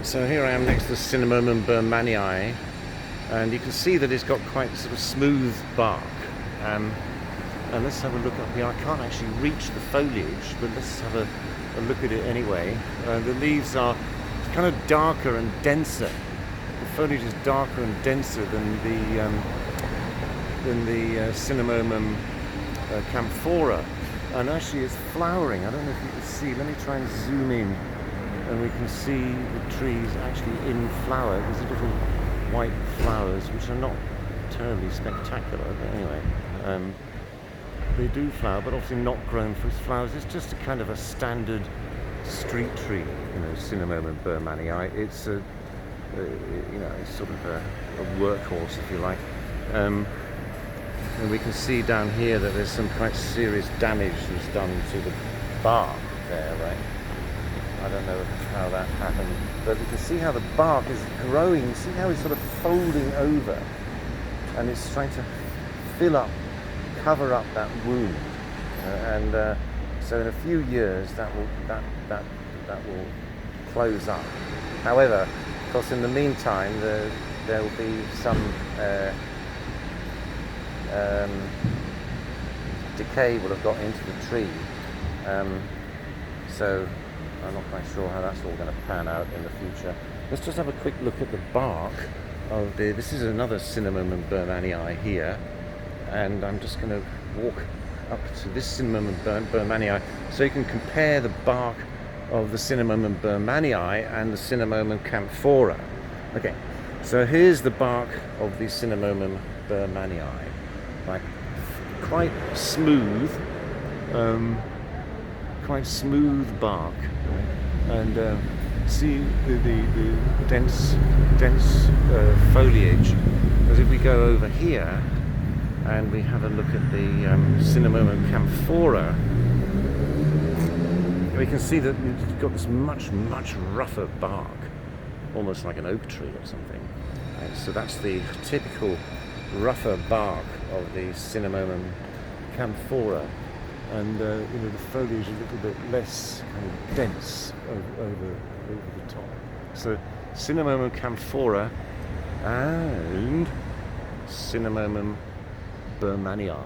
So here I am next to the Cinnamomum burmannii, and you can see that it's got quite sort of smooth bark. And let's have a look up here. I can't actually reach the foliage, but let's have a look at it anyway. The leaves are kind of darker and denser. The foliage is darker and denser than the Cinnamomum camphora, and actually it's flowering. I don't know if you can see. Let me try and zoom in, and we can see the trees actually in flower. There's little white flowers which are not terribly spectacular, but anyway, they do flower, but obviously not grown for its flowers. It's just a kind of a standard street tree, Cinnamomum burmannii. It's it's sort of a workhorse, if you like. And we can see down here that there's some quite serious damage that's done to the bark there, right? I don't know how that happened, but you can see how the bark is growing. See how it's sort of folding over, and it's trying to cover up that wound. So in a few years that will close up. However, of course, in the meantime, there will be some decay will have got into the tree. So I'm not quite sure how that's all going to pan out in the future. Let's just have a quick look at the bark of this is another Cinnamomum burmannii here, and I'm just going to walk up to this Cinnamomum burmannii so you can compare the bark of the Cinnamomum burmannii and the Cinnamomum camphora. Okay, so here's the bark of the Cinnamomum burmannii, like quite smooth bark, and see the dense foliage. As if we go over here and we have a look at the Cinnamomum camphora, we can see that it's got this much rougher bark, almost like an oak tree or something. So that's the typical rougher bark of the Cinnamomum camphora, and the foliage is a little bit less kind of dense over the top. So Cinnamomum camphora and Cinnamomum burmannii.